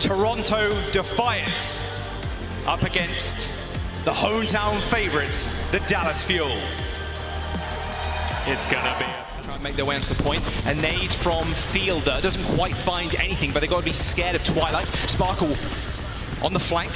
Toronto Defiant up against the hometown favorites, the Dallas Fuel. It's gonna be try and make their way onto the point. A nade from Fielder, doesn't quite find anything, but they gotta be scared of Twilight. Sparkle on the flank.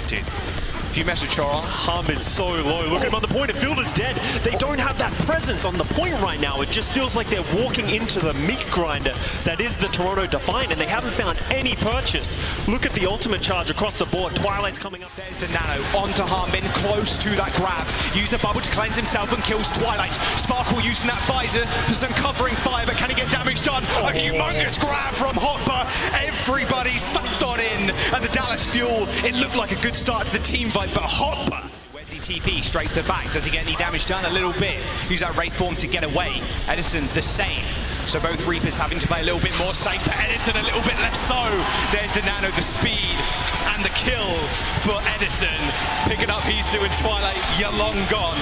Dude, if you mess with Choron, Harbin's so low. Look at him on the point, and Fielder's dead. They don't have that presence on the point right now. It just feels like they're walking into the meat grinder that is the Toronto Defiant, and they haven't found any purchase. Look at the ultimate charge across the board. Twilight's coming up. There's the nano onto Harbin, close to that grab. Use the bubble to cleanse himself and kills Twilight. Sparkle using that visor for some covering fire, but can he get damage done? A humongous grab from Hopper. Everybody sucked on in, and the Dallas Fuel, it looked like a good start to the team fight, but Hopper. Where's he TP? Straight to the back. Does he get any damage done? A little bit. Use that Wraith form to get away. Edison the same. So both Reapers having to play a little bit more safe, but Edison a little bit less so. There's the nano, the speed, and the kills for Edison. Picking up Hisu and Twilight, you're long gone.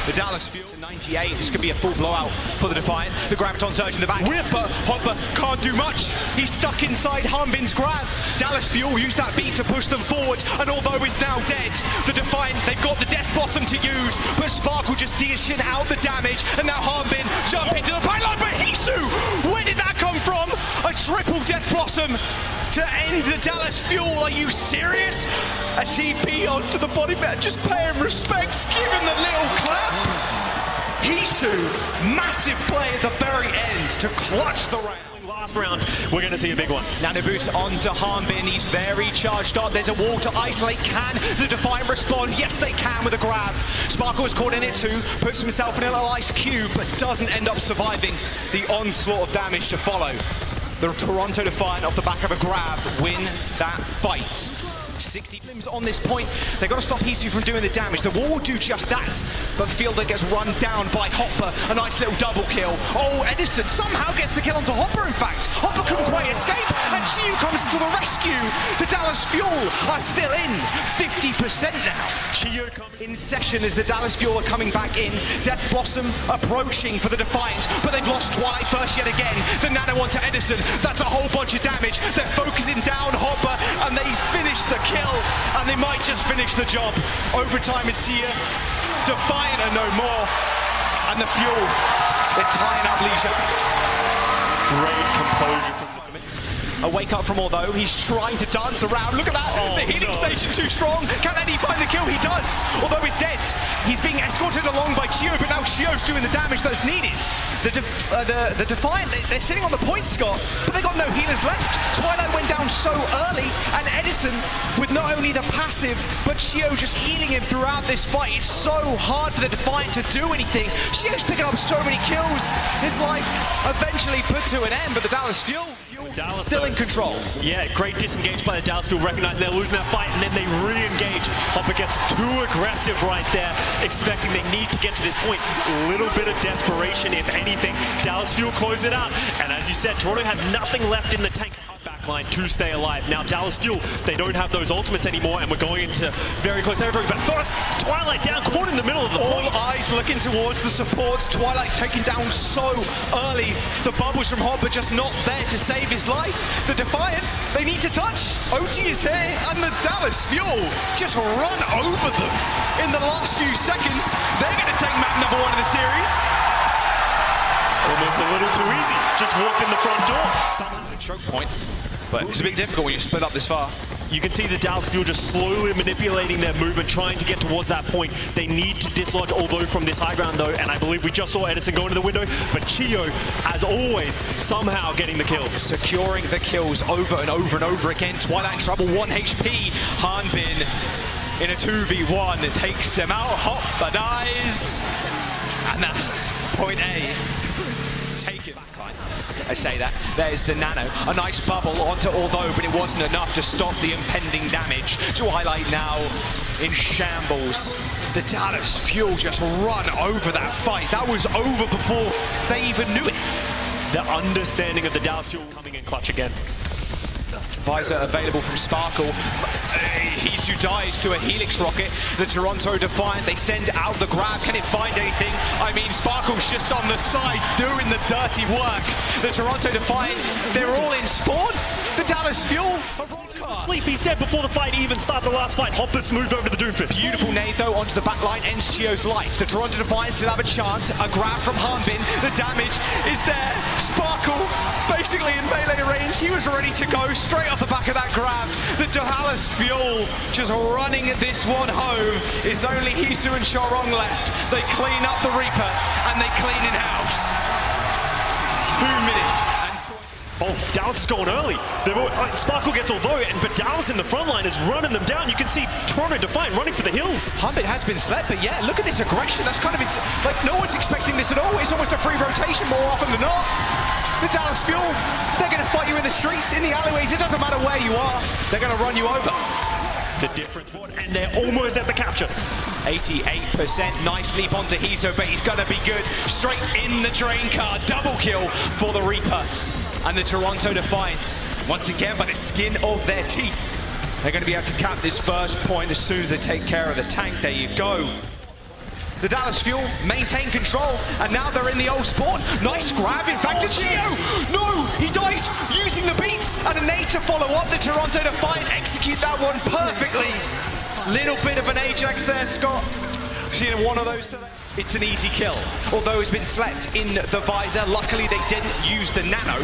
The Dallas Fuel to 98. This could be a full blowout for the Defiant. The Graviton surge in the back. But Hopper can't do much. He's stuck inside Harbin's grab. Dallas Fuel used that beat to push them forward, and although he's now dead, the Defiant, they've got the Death Blossom to use, but Sparkle just dishing out the damage, and now Harbin jump into the pipeline, but Hisu! Where did that come from? A triple Death Blossom to end the Dallas Fuel. Are you serious? A TP onto the body bet, just pay him respects, give him the little clap. Hisu, massive play at the very end to clutch the round. Last round, we're going to see a big one. Nano boost onto Harbin. He's very charged up. There's a wall to isolate. Can the Defiant respond? Yes, they can with a grab. Sparkle is caught in it too. Puts himself in a little ice cube, but doesn't end up surviving the onslaught of damage to follow. The Toronto Defiant, off the back of a grab, win that fight. 60 limbs on this point. They've got to stop Hisu from doing the damage. The wall will do just that, but Fielder gets run down by Hopper. A nice little double kill. Oh, Edison somehow gets the kill onto Hopper, in fact. Hopper couldn't quite escape, and Chiyu comes to the rescue. The Dallas Fuel are still in 50% now. Chiyu in session as the Dallas Fuel are coming back in. Death Blossom approaching for the Defiant, but they've lost Twilight first yet again. The nano onto Edison. That's a whole bunch of damage. They're focusing down Hopper, and they finish the kill, and they might just finish the job. Overtime is here. Defiant are no more, and the Fuel, they're tying up Lijiang. Great composure from the moment. A wake up from Although. He's trying to dance around. Look at that. The healing station too strong. Can Eddie find the kill? He does. Although he's dead. He's being escorted along by Chiyo, but now Chiyo's doing the damage that's needed. The Defiant, they're sitting on the point, Scott, but they got no healers left. Twilight went down so early, and Edison, with not only the passive, but Chiyo just healing him throughout this fight. It's so hard for the Defiant to do anything. Chiyo's picking up so many kills. His life eventually put to an end, but the Dallas Fuel still in control. Yeah, great disengage by the Dallas Fuel, recognizing they're losing that fight, and then they re-engage. Hopper gets too aggressive right there, expecting they need to get to this point. A little bit of desperation, if anything. Dallas Fuel close it out, and as you said, Toronto had nothing left in the tank backline to stay alive. Now Dallas Fuel, they don't have those ultimates anymore, and we're going into very close territory, but first, Twilight down, caught in the middle of the All eyes looking towards the supports. Twilight taken down so early. The bubbles from Hopper just not there to save his life. The Defiant, they need to touch. OT is here, and the Dallas Fuel just run over them in the last few seconds. They're going to take map number 1 of the series. Almost a little too easy. Just walked in the front door. Choke point, but it's a bit difficult when you split up this far. You can see the Dallas Fuel just slowly manipulating their movement, trying to get towards that point. They need to dislodge Although from this high ground though, and I believe we just saw Edison go into the window, but Chiyo, as always, somehow getting the kills. Securing the kills over and over and over again. Twilight in trouble, 1 HP. Harbin in a 2v1, it takes him out. Hopper dies, and that's point A. Take it. I say that. There's the nano. A nice bubble onto Although, but it wasn't enough to stop the impending damage. Twilight now in shambles. The Dallas Fuel just run over that fight. That was over before they even knew it. The understanding of the Dallas Fuel coming in clutch again. Visor available from Sparkle. Hisu dies to a Helix rocket. The Toronto Defiant, they send out the grab. Can it find anything? I mean, Sparkle's just on the side doing the dirty work. The Toronto Defiant, they're all in spawn. The Dallas Fuel. Asleep, he's dead before the fight even started. The last fight, Hopper's moved over to the Doomfist. Beautiful nade though onto the back line, ends Chio's life. The Toronto Defiant still have a chance. A grab from Harbin. The damage is there. Sparkle basically in melee range. He was ready to go straight off the back of that grab. The Dallas Fuel just running this one home. It's only Hisu and Chorong left. They clean up the Reaper and they clean in house. 2 minutes. Oh, Dallas is going early. Sparkle gets all low, but Dallas in the front line is running them down. You can see Toronto Defiant running for the hills. Humbit has been slept, but yeah, look at this aggression. That's kind of, like, no one's expecting this at all. It's almost a free rotation more often than not. The Dallas Fuel, they're going to fight you in the streets, in the alleyways. It doesn't matter where you are. They're going to run you over. The difference, and they're almost at the capture. 88%, nice leap onto Hiso, but he's going to be good. Straight in the train car, double kill for the Reaper. And the Toronto Defiant, once again by the skin of their teeth, they're going to be able to cap this first point as soon as they take care of the tank. There you go. The Dallas Fuel maintain control, and now they're in the old spawn. Nice grab, in fact, to Chio. No, he dies using the beats, and a nade to follow up. The Toronto Defiant execute that one perfectly. Little bit of an Ajax there, Scott. Seen one of those today. It's an easy kill, although he's been slept in the visor. Luckily, they didn't use the nano,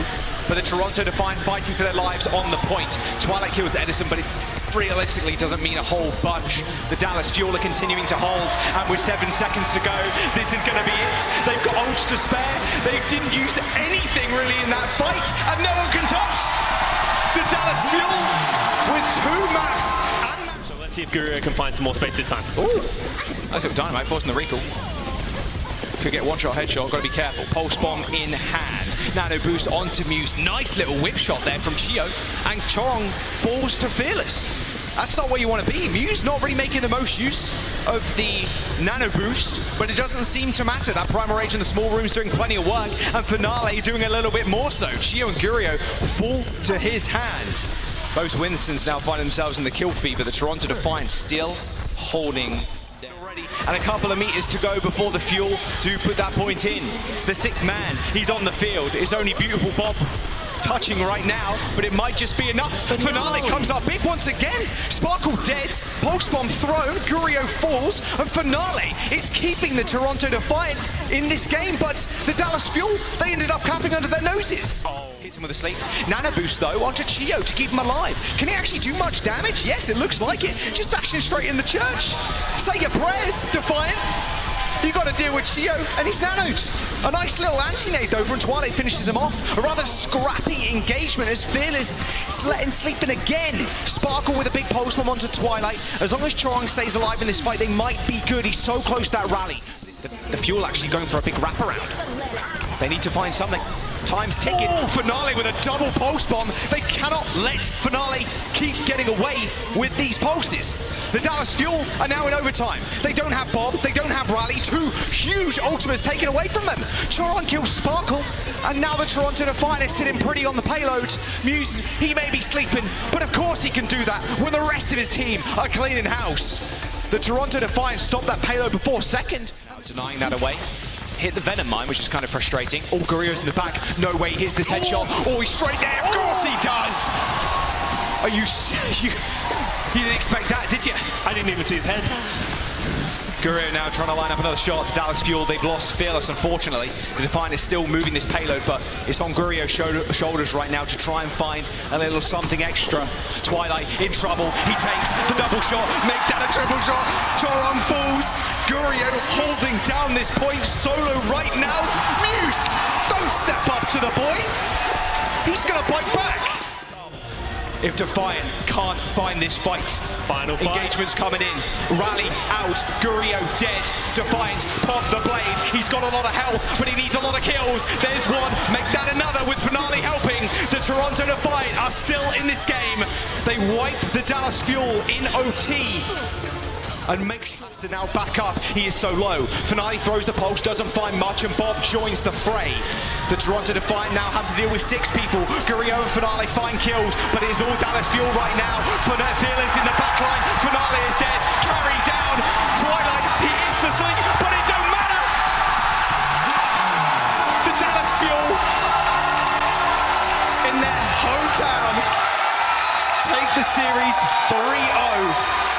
but the Toronto Defiant fighting for their lives on the point. Twilight kills Edison, but it realistically doesn't mean a whole bunch. The Dallas Fuel are continuing to hold, and with 7 seconds to go, this is going to be it. They've got ults to spare. They didn't use anything really in that fight, and no one can touch the Dallas Fuel with 2 maps. So let's see if Guerrero can find some more space this time. Ooh, nice little dynamite, forcing the recall. Could get one shot, headshot, got to be careful. Pulse bomb in hand. Nano boost onto Muse. Nice little whip shot there from Chio. And Chorong falls to Fearless. That's not where you want to be. Muse not really making the most use of the nano boost, but it doesn't seem to matter. That Primal Rage in the small room's doing plenty of work, and Finale doing a little bit more so. Chio and Gurio fall to his hands. Both Winstons now find themselves in the kill feed, but the Toronto Defiant still holding already, and a couple of meters to go before the Fuel do put that point in. The 6th man, he's on the field. It's only Beautiful Bob touching right now, but it might just be enough. Finale comes up big once again. Sparkle dead, Pulse Bomb thrown, Gurio falls, and Finale is keeping the Toronto Defiant in this game, but the Dallas Fuel, they ended up capping under their noses. Hits him with a sleep. Nano boost though onto Chio to keep him alive. Can he actually do much damage? Yes, it looks like it. Just dashing straight in the church. Say your prayers, Defiant. You got to deal with Chio, and he's nanoed. A nice little anti-nade though from Twilight finishes him off. A rather scrappy engagement as Fearless is letting sleep in again. Sparkle with a big pulse bomb onto Twilight. As long as Chorong stays alive in this fight, they might be good. He's so close to that rally. The Fuel actually going for a big wraparound. They need to find something. Time's ticking. Finale with a double pulse bomb. They cannot let Finale keep getting away with these pulses. The Dallas Fuel are now in overtime. They don't have Bob, they don't have Rally. 2 huge ultimates taken away from them. Chorong kills Sparkle, and now the Toronto Defiant is sitting pretty on the payload. Muse, he may be sleeping, but of course he can do that when the rest of his team are cleaning house. The Toronto Defiant stopped that payload before second. Denying that away. Hit the Venom mine, which is kind of frustrating. Oh, Guerrero's in the back. No way, here's this headshot. Oh, he's straight there. Of course he does. Are you didn't expect that, did you? I didn't even see his head. Guerrero now trying to line up another shot. The Dallas Fuel, they've lost Fearless, unfortunately. The Defiant is still moving this payload, but it's on Guerrero's shoulders right now to try and find a little something extra. Twilight in trouble. He takes the double shot, make that a triple shot. Chorong falls. Guerrero holding down this point solo right now. Muse, don't step up to the boy. He's gonna bite back. If Defiant can't find this fight. Final fight. Engagement's coming in. Rally out. Gurio dead. Defiant pop the blade. He's got a lot of health, but he needs a lot of kills. There's one. Make that another with Finale helping. The Toronto Defiant are still in this game. They wipe the Dallas Fuel in OT. And make sure to now back up. He is so low. Finale throws the pulse, doesn't find much, and Bob joins the fray. The Toronto Defiant now have to deal with 6 people. Gurio and Finale find kills, but it is all Dallas Fuel right now. Fearless in the backline. Finale is dead. Carry down. Twilight, he hits the sleep, but it don't matter. The Dallas Fuel the series 3-0,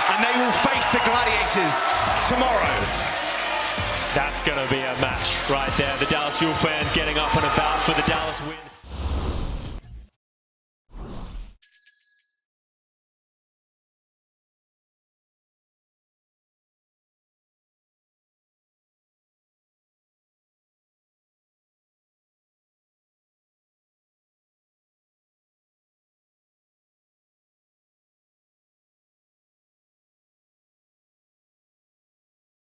and they will face the Gladiators tomorrow. That's going to be a match right there. The Dallas Fuel fans getting up and about for the Dallas win.